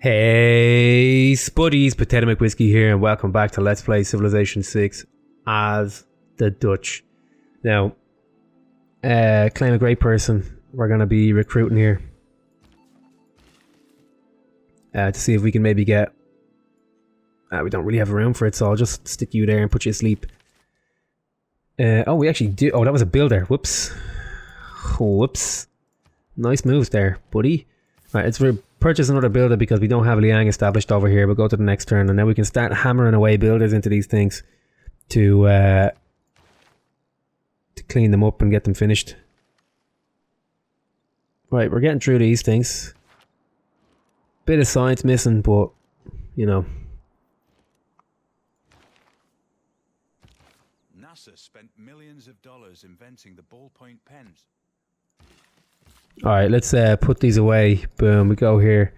Hey Spuddies, PotatoMcWhiskey here, and welcome back to Let's Play Civilization 6 as the Dutch. Now, claim a great person. We're going to be recruiting here to see if we can maybe get... we don't really have room for it, so I'll just stick you there and put you asleep. Oh, we actually do... Oh, that was a builder. Whoops. Whoops. Nice moves there, buddy. Right, let's purchase another builder because we don't have Liang established over here. We'll go to the next turn and then we can start hammering away builders into these things to clean them up and get them finished. Right, we're getting through these things. Bit of science missing, but you know. NASA spent millions of dollars inventing the ballpoint pens. Alright, let's put these away. Boom, we go here.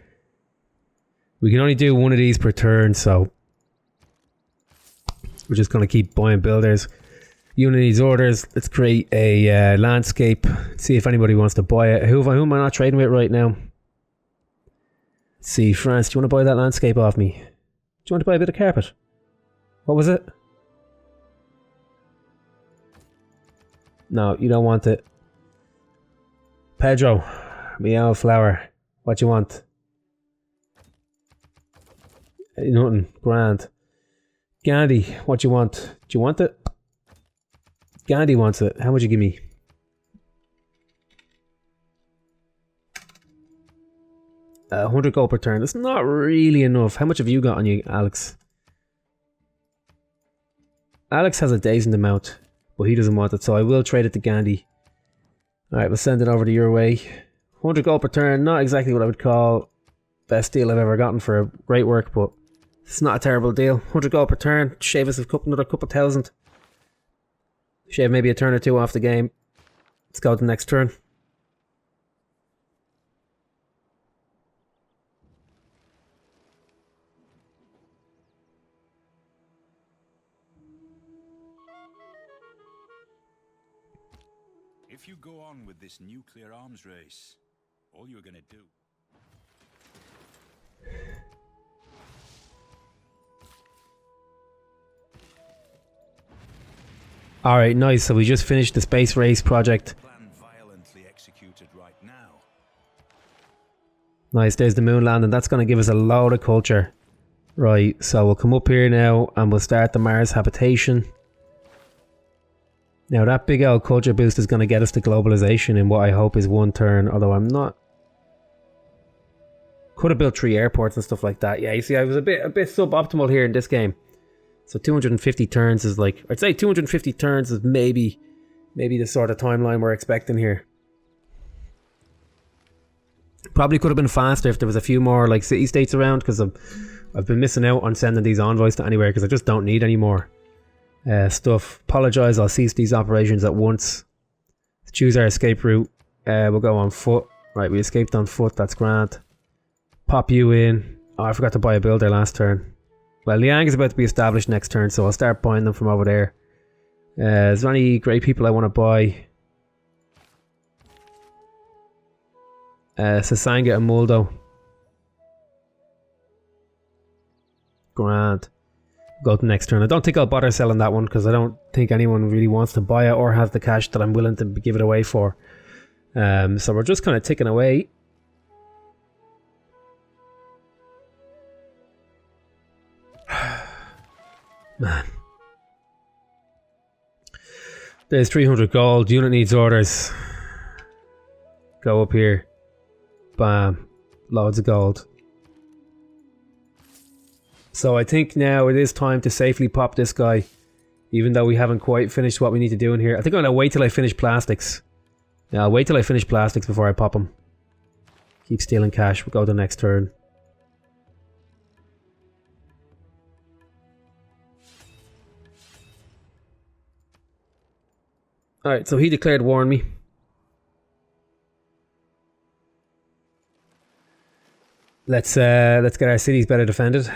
We can only do one of these per turn, so we're just going to keep buying builders. Unit needs orders. Let's create a landscape. See if anybody wants to buy it. Who am I not trading with right now? Let's see, France, do you want to buy that landscape off me? Do you want to buy a bit of carpet? What was it? No, you don't want it. Pedro, meow flower, what you want? Nothing, grand. Gandhi, what you want? Do you want it? Gandhi wants it. How much you give me? $100 gold per turn. That's not really enough. How much have you got on you, Alex? Alex has a decent amount, but he doesn't want it, so I will trade it to Gandhi. Alright, we'll send it over to your way. 100 gold per turn, not exactly what I would call best deal I've ever gotten for great work, but it's not a terrible deal. 100 gold per turn, shave us another couple thousand. Shave maybe a turn or two off the game. Let's go to the next turn. If you go on with this nuclear arms race, all you're gonna do... Alright, nice. So we just finished the space race project. Plan violently executed right now. Nice, there's the moon landing. That's going to give us a load of culture. Right, so we'll come up here now and we'll start the Mars habitation. Now that big old culture boost is going to get us to globalization in what I hope is one turn, although I'm not... Could have built 3 airports and stuff like that. Yeah, you see, I was a bit suboptimal here in this game. So 250 turns is like... I'd say 250 turns is maybe the sort of timeline we're expecting here. Probably could have been faster if there was a few more like city-states around, because I've been missing out on sending these envoys to anywhere because I just don't need any more stuff. Apologise, I'll cease these operations at once. Let's choose our escape route. We'll go on foot. Right, we escaped on foot, that's grand. Pop you in. Oh, I forgot to buy a builder last turn. Well, Liang is about to be established next turn, so I'll start buying them from over there. Is there any great people I want to buy? Sasanga and Muldo. Grand. Go to the next turn. I don't think I'll bother selling that one because I don't think anyone really wants to buy it or has the cash that I'm willing to give it away for. So we're just kind of ticking away. Man. There's 300 gold. Unit needs orders. Go up here. Bam. Loads of gold. So I think now it is time to safely pop this guy. Even though we haven't quite finished what we need to do in here. I think I'm going to wait till I finish plastics. Yeah, I'll wait till I finish plastics before I pop him. Keep stealing cash. We'll go to the next turn. Alright, so he declared war on me. Let's get our cities better defended.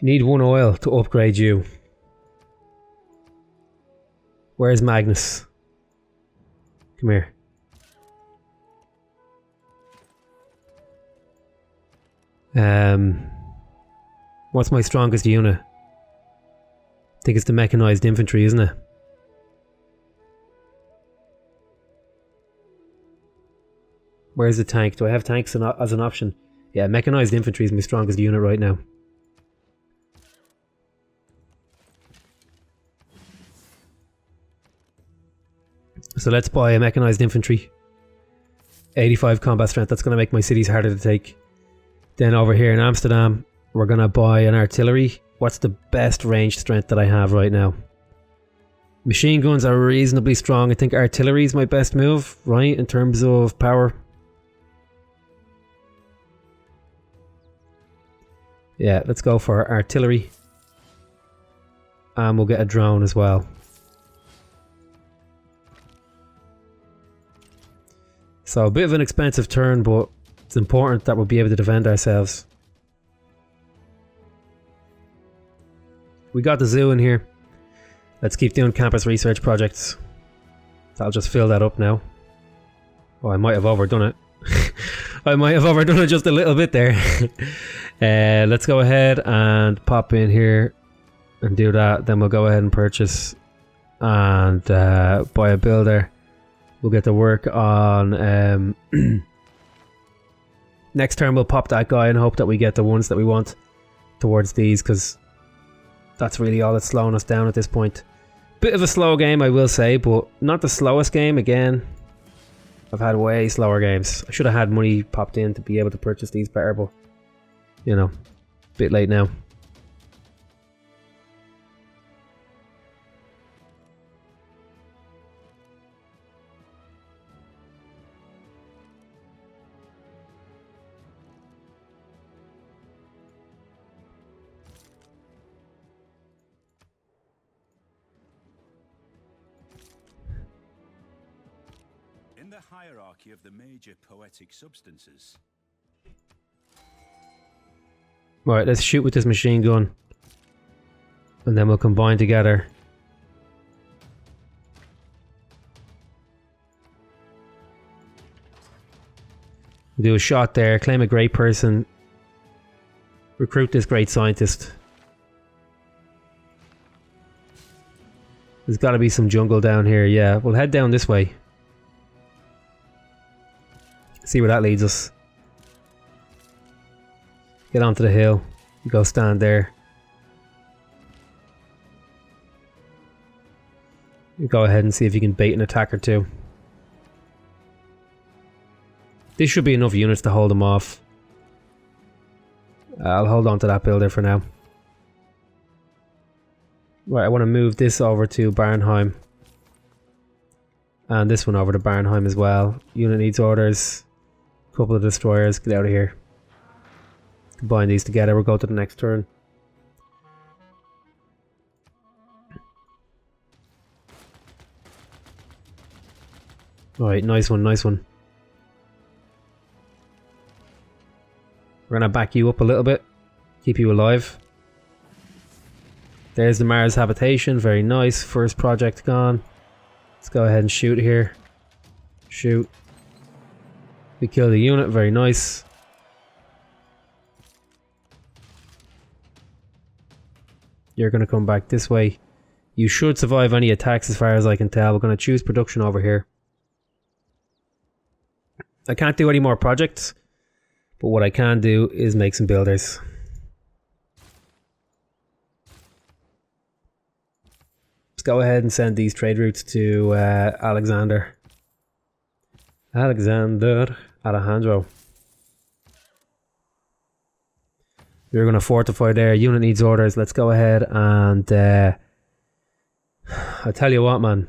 Need 1 oil to upgrade you. Where's Magnus? Come here. What's my strongest unit? I think it's the mechanized infantry, isn't it? Where's the tank? Do I have tanks as an option? Yeah, mechanized infantry is my strongest unit right now. So let's buy a mechanized infantry. 85 combat strength. That's going to make my cities harder to take. Then over here in Amsterdam, we're going to buy an artillery. What's the best range strength that I have right now? Machine guns are reasonably strong. I think artillery is my best move, right, in terms of power. Yeah, let's go for artillery. And we'll get a drone as well. So a bit of an expensive turn, but it's important that we'll be able to defend ourselves. We got the zoo in here. Let's keep doing campus research projects. I'll just fill that up now. Oh, I might have overdone it. I might have overdone it just a little bit there. Let's go ahead and pop in here and do that. Then we'll go ahead and purchase and buy a builder. We'll get to work on... next turn we'll pop that guy and hope that we get the ones that we want towards these, because that's really all that's slowing us down at this point. Bit of a slow game, I will say, but not the slowest game. Again, I've had way slower games. I should have had money popped in to be able to purchase these better, but you know, bit late now. In the hierarchy of the major poetic substances. Right, let's shoot with this machine gun. And then we'll combine together. We'll do a shot there, claim a great person. Recruit this great scientist. There's got to be some jungle down here, yeah. We'll head down this way. See where that leads us. Get onto the hill. Go stand there. Go ahead and see if you can bait an attack or two. This should be enough units to hold them off. I'll hold on to that builder for now. Right, I want to move this over to Barnheim. And this one over to Barnheim as well. Unit needs orders. Couple of destroyers, get out of here. Combine these together, we'll go to the next turn. Alright, nice one, nice one. We're gonna back you up a little bit, keep you alive. There's the Mars habitation, very nice. First project gone. Let's go ahead and shoot here. Shoot. We killed a unit, very nice. You're going to come back this way. You should survive any attacks as far as I can tell. We're going to choose production over here. I can't do any more projects, but what I can do is make some builders. Let's go ahead and send these trade routes to Alexandro. Alejandro. We're going to fortify there. Unit needs orders. Let's go ahead and I'll tell you what, man.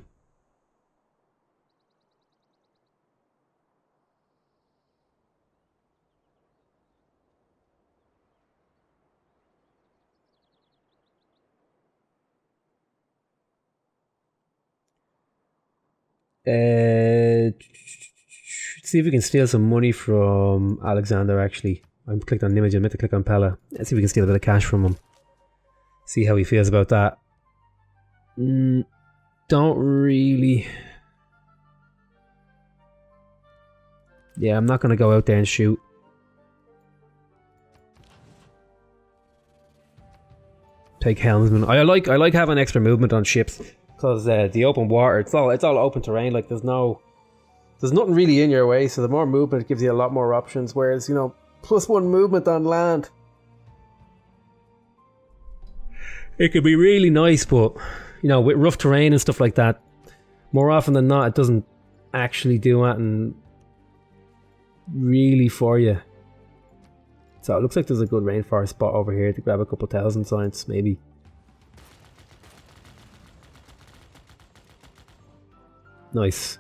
See if we can steal some money from Alexander, actually. I clicked on Nimage, I meant to click on Pella. Let's see if we can steal a bit of cash from him. See how he feels about that. Don't really... Yeah, I'm not going to go out there and shoot. Take helmsman. I like having extra movement on ships because the open water, it's all open terrain. Like there's nothing really in your way, so the more movement gives you a lot more options. Whereas, you know, +1 movement on land, it could be really nice, but you know, with rough terrain and stuff like that, more often than not, it doesn't actually do anything really for you. So it looks like there's a good rainforest spot over here to grab a couple thousand science, maybe. Nice.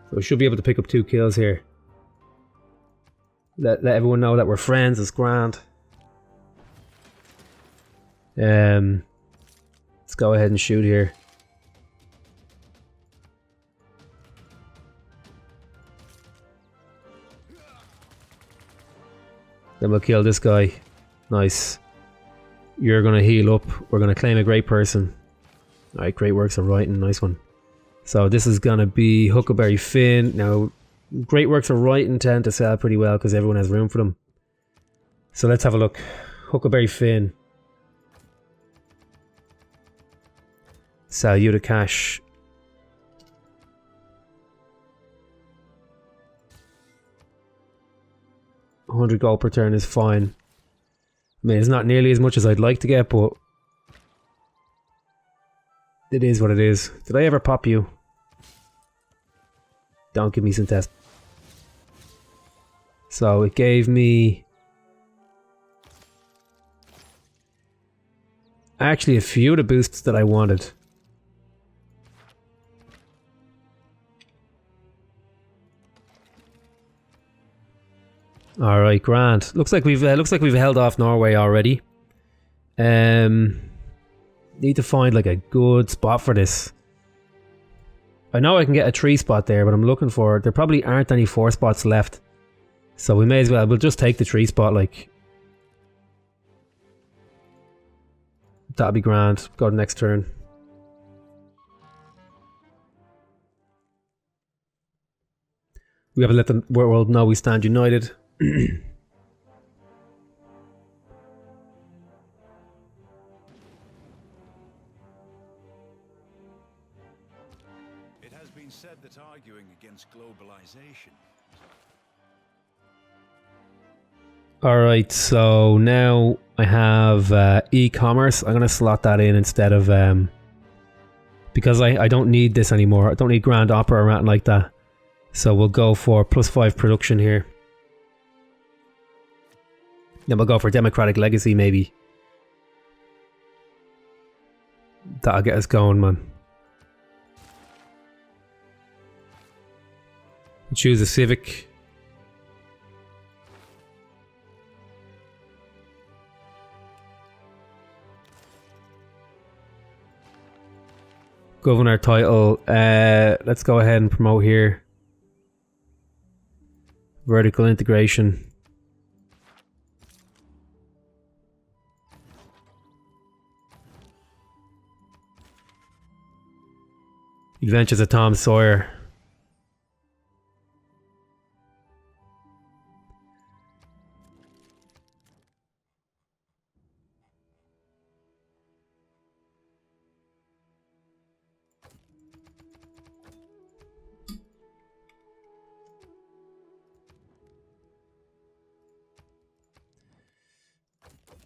So we should be able to pick up 2 kills here. Let everyone know that we're friends. It's grand. Let's go ahead and shoot here. Then we'll kill this guy. Nice. You're gonna heal up. We're gonna claim a great person. Alright, great works of writing. Nice one. So this is gonna be Huckleberry Finn. Now, great works of writing tend to sell pretty well because everyone has room for them. So let's have a look. Huckleberry Finn. Sell you to cash. $100 per turn is fine. I mean, it's not nearly as much as I'd like to get, but it is what it is. Did I ever pop you? Don't give me some test. So it gave me actually a few of the boosts that I wanted. All right, grand. Looks like we've held off Norway already. Need to find like a good spot for this. I know I can get a 3 spot there, but I'm looking for... There probably aren't any 4 spots left, so we may as well. We'll just take the 3 spot. Like that'll be grand. Go to next turn. We haven't let the world know we stand united. It has been said that arguing against globalization. Alright, so now I have e-commerce. I'm going to slot that in instead of... because I don't need this anymore. I don't need Grand Opera or anything like that. So we'll go for +5 production here. Then we'll go for Democratic Legacy maybe. That'll get us going, man. Choose a Civic. Governor title. Let's go ahead and promote here. Vertical integration. Adventures of Tom Sawyer.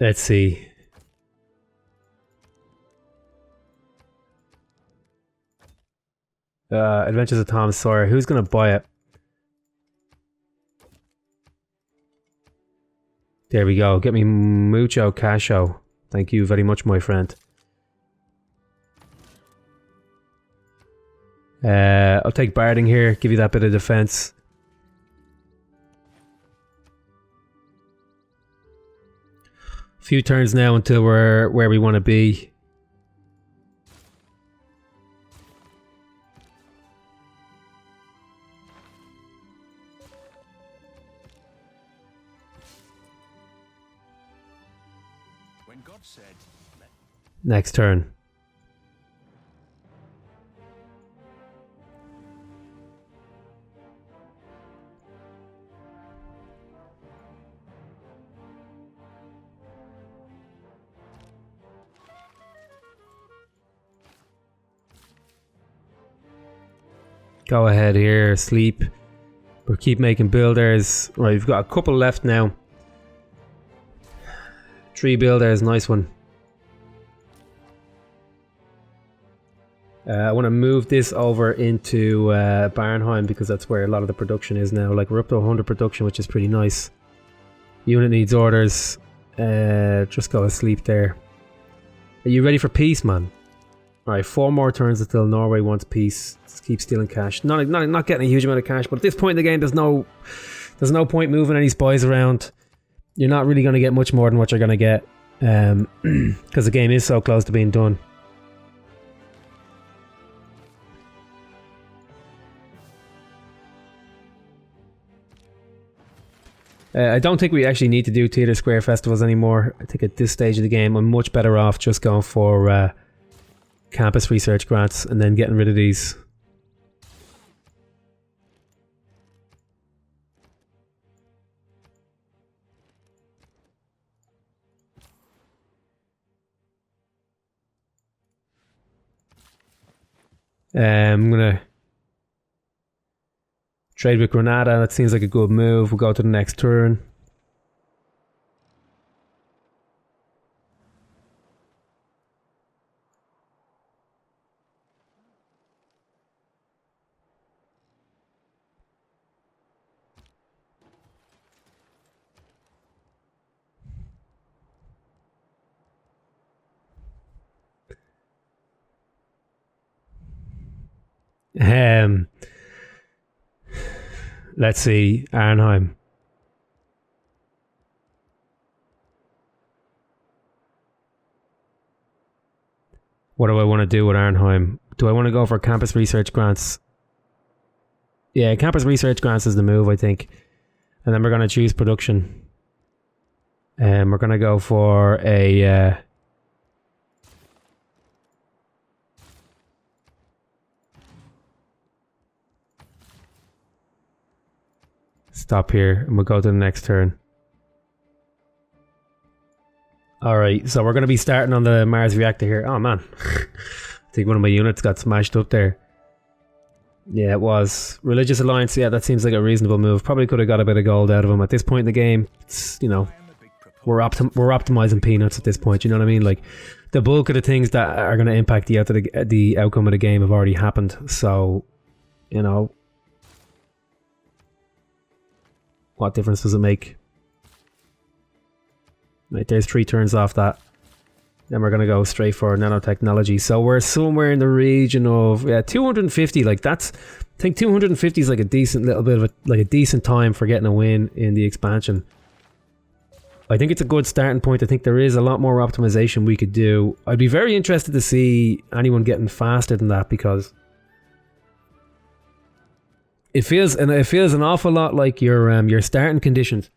Let's see. Adventures of Tom Sawyer. Who's gonna buy it? There we go. Get me mucho casho. Thank you very much, my friend. I'll take Barding here. Give you that bit of defense. Few turns now until we're where we want to be. When God said, Next turn. Go ahead here, sleep. We'll keep making builders. Right, we've got a couple left now. 3 builders, nice one. I want to move this over into Barnheim because that's where a lot of the production is now. Like, we're up to 100 production, which is pretty nice. Unit needs orders. Just go asleep there. Are you ready for peace, man? Alright, 4 more turns until Norway wants peace. Just keep stealing cash. Not getting a huge amount of cash, but at this point in the game, there's no point moving any spies around. You're not really going to get much more than what you're going to get. Because the game is so close to being done. I don't think we actually need to do Theatre Square festivals anymore. I think at this stage of the game, I'm much better off just going for campus research grants and then getting rid of these. I'm gonna trade with Granada. That seems like a good move. We'll go to the next turn. Let's see, Arnheim. What do I want to do with Arnheim? Do I want to go for campus research grants? Yeah, campus research grants is the move, I think. And then we're going to choose production. And we're going to go for a... stop here and we'll go to the next turn. Alright, so we're going to be starting on the Mars reactor here. Oh man, I think one of my units got smashed up there. Yeah, it was. Religious Alliance, yeah, that seems like a reasonable move. Probably could have got a bit of gold out of him. At this point in the game, it's, you know, we're optimizing peanuts at this point, you know what I mean? Like, the bulk of the things that are going to impact the outcome of the game have already happened. So, you know, what difference does it make? Right, there's 3 turns off that. Then we're going to go straight for nanotechnology. So we're somewhere in the region of 250. Like, that's... I think 250 is like a decent little bit of a decent time for getting a win in the expansion. I think it's a good starting point. I think there is a lot more optimization we could do. I'd be very interested to see anyone getting faster than that, because it feels an awful lot like your starting conditions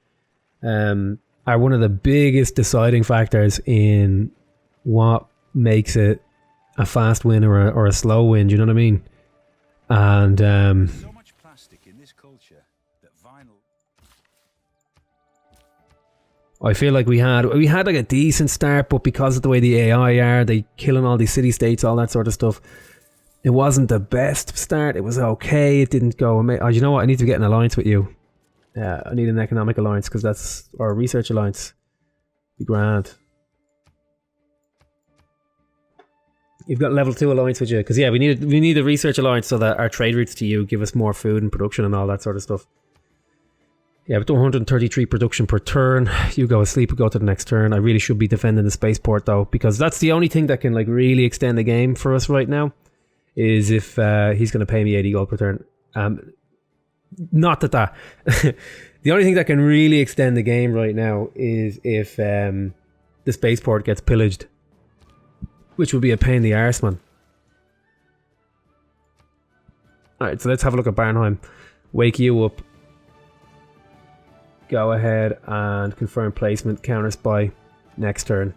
are one of the biggest deciding factors in what makes it a fast win or a slow win. Do you know what I mean? And so much plastic in this culture that vinyl. I feel like we had like a decent start, but because of the way the AI are, they killing all these city states, all that sort of stuff. It wasn't the best start. It was okay. It didn't go. Oh, you know what? I need to get an alliance with you. I need an economic alliance, because that's our research alliance. Be grand. You've got level 2 alliance with you, because yeah, we need a research alliance so that our trade routes to you give us more food and production and all that sort of stuff. Yeah, we've done 133 production per turn. You go asleep, we go to the next turn. I really should be defending the spaceport though, because that's the only thing that can like really extend the game for us right now. Is if he's going to pay me 80 gold per turn. Not that the only thing that can really extend the game right now is if the spaceport gets pillaged, which would be a pain in the arse, man. Alright, so let's have a look at Barnheim. Wake you up. Go ahead and confirm placement, counter spy. Next turn.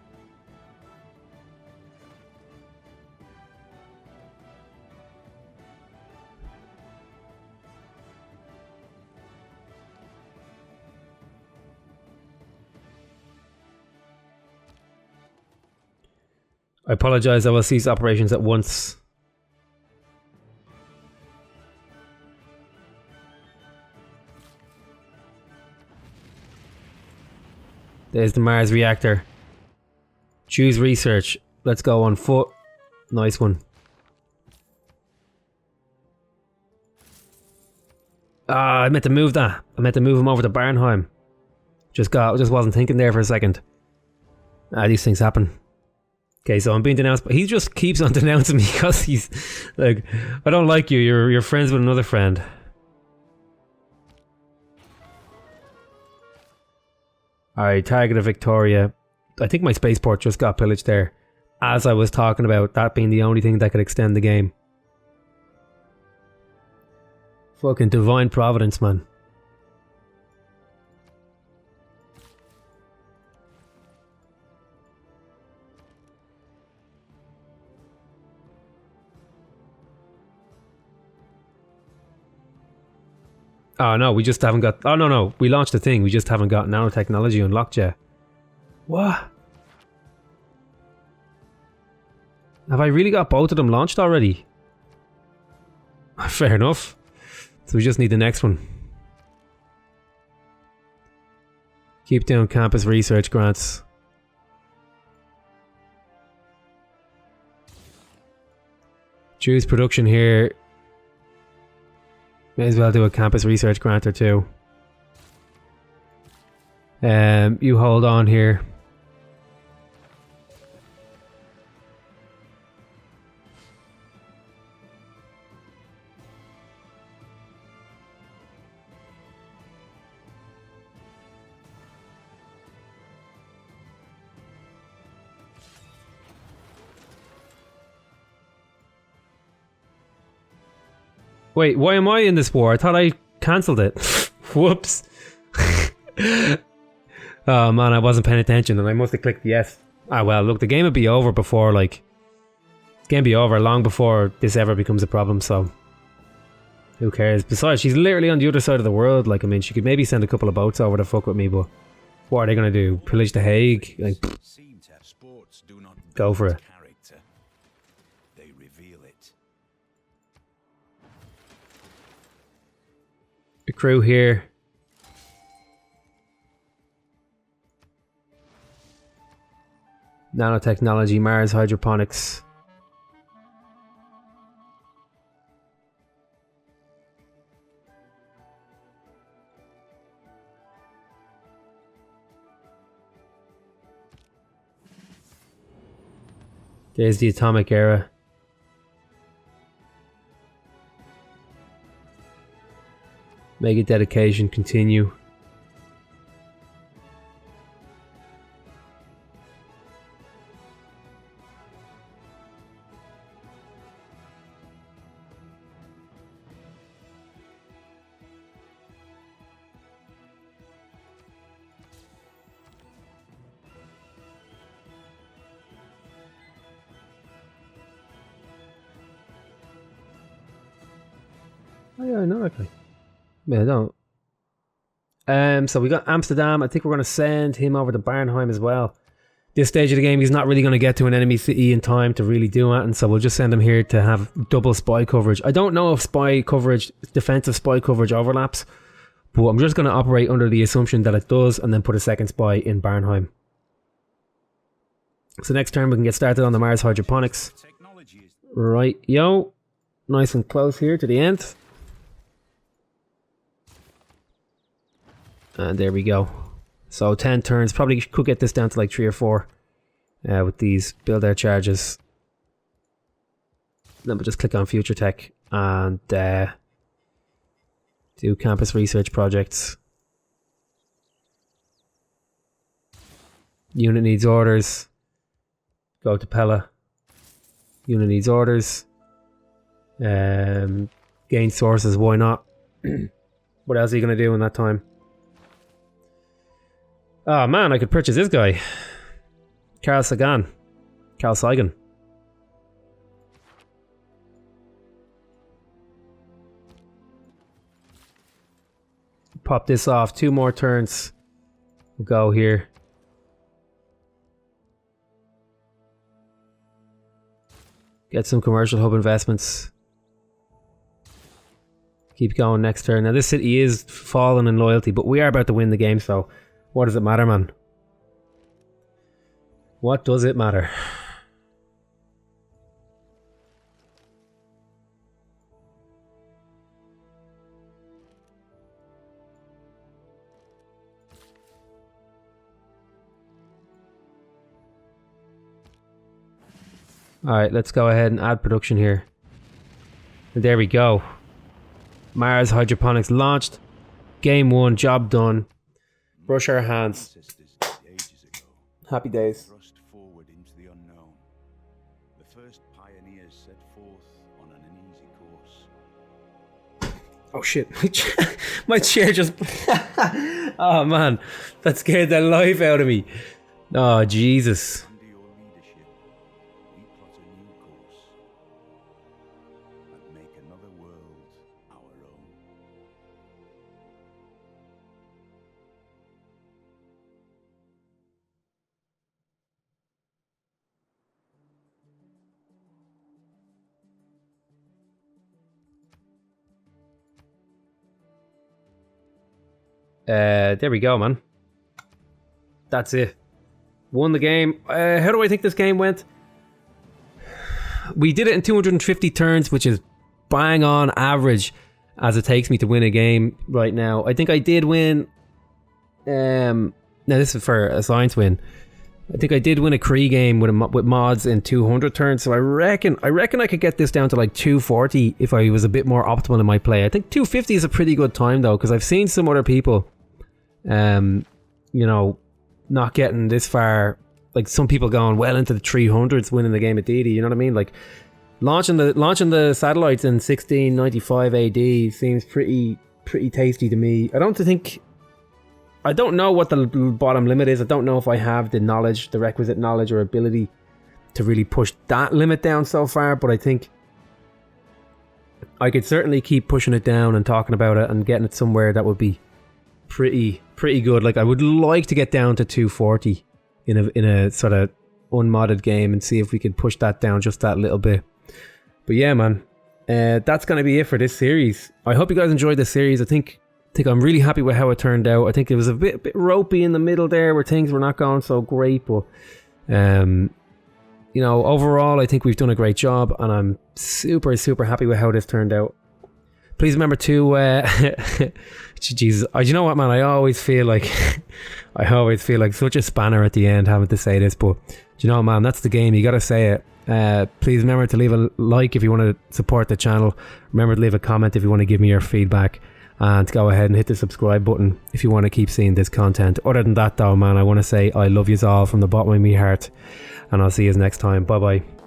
I apologize, I will cease operations at once. There's the Mars reactor. Choose research. Let's go on foot. Nice one. Ah, I meant to move that. I meant to move him over to Barnheim. Just wasn't thinking there for a second. These things happen. Okay, so I'm being denounced, but he just keeps on denouncing me because he's like, I don't like you. You're friends with another friend. Alright, target of Victoria. I think my spaceport just got pillaged there. As I was talking about that being the only thing that could extend the game. Fucking divine providence, man. Oh no, we just haven't got... Oh no, we launched the thing, we just haven't got nanotechnology unlocked yet. What? Have I really got both of them launched already? Fair enough. So we just need the next one. Keep doing campus research grants. Choose production here. May as well do a campus research grant or two. You hold on here. Wait, why am I in this war? I thought I cancelled it. Whoops. Oh man, I wasn't paying attention and I must have clicked yes. Ah well, look, the game would be over before, like... The game would be over long before this ever becomes a problem, so... Who cares? Besides, she's literally on the other side of the world. Like, I mean, she could maybe send a couple of boats over to fuck with me, but... What are they gonna do? Pillage The Hague? Like... Go for it. They reveal it. The crew here. Nanotechnology, Mars hydroponics. There's the atomic era. Mega dedication, continue. Oh yeah, I know that guy. Yeah, I don't. So we got Amsterdam. I think we're going to send him over to Barnheim as well. This stage of the game, he's not really going to get to an enemy city in time to really do it, and so we'll just send him here to have double spy coverage. I don't know if spy coverage, defensive spy coverage overlaps, but I'm just going to operate under the assumption that it does, and then put a second spy in Barnheim. So next turn we can get started on the Mars hydroponics. Right, yo. Nice and close here to the end. And there we go. So 10 turns. Probably could get this down to like 3 or 4 with these build air charges. Then we'll just click on future tech and do campus research projects. Unit needs orders. Go to Pella. Unit needs orders. Gain sources, why not? What else are you going to do in that time? Oh man, I could purchase this guy. Carl Sagan. Pop this off. 2 more turns. We'll go here. Get some commercial hub investments. Keep going next turn. Now this city is falling in loyalty, but we are about to win the game, so what does it matter, man? What does it matter? Alright, let's go ahead and add production here. And there we go. Mars hydroponics launched. Game 1, job done. Brush our hands. Happy days. Thrust forward into the unknown. The first pioneers set forth on an uneasy course. Oh shit, my chair just... Oh man, that scared the life out of me. Oh Jesus. Under your leadership, we plot a new course and make another world our own. There we go, man. That's it. Won the game. How do I think this game went? We did it in 250 turns, which is bang on average as it takes me to win a game right now. I think I did win. Now this is for a science win. I think I did win a Cree game with mods in 200 turns, so I reckon I could get this down to like 240 if I was a bit more optimal in my play. I think 250 is a pretty good time though, because I've seen some other people, you know, not getting this far. Like some people going well into the 300s winning the game at Deity, you know what I mean? Like launching the satellites in 1695 AD seems pretty tasty to me. I don't know what the bottom limit is. I don't know if I have the requisite knowledge or ability to really push that limit down so far, but I think I could certainly keep pushing it down and talking about it and getting it somewhere that would be pretty good. Like I would like to get down to 240 in a sort of unmodded game and see if we could push that down just that little bit. But yeah, man, that's going to be it for this series. I hope you guys enjoyed this series. I think I'm really happy with how it turned out. I think it was a bit ropey in the middle there where things were not going so great, but you know, overall I think we've done a great job and I'm super happy with how this turned out. Please remember to Jesus, you know what, man, I always feel like such a spanner at the end having to say this, but you know, man, that's the game, you gotta say it. Please remember to leave a like if you want to support the channel. Remember to leave a comment if you want to give me your feedback. And go ahead and hit the subscribe button if you want to keep seeing this content. Other than that though, man, I want to say I love yous all from the bottom of my heart. And I'll see yous next time. Bye bye.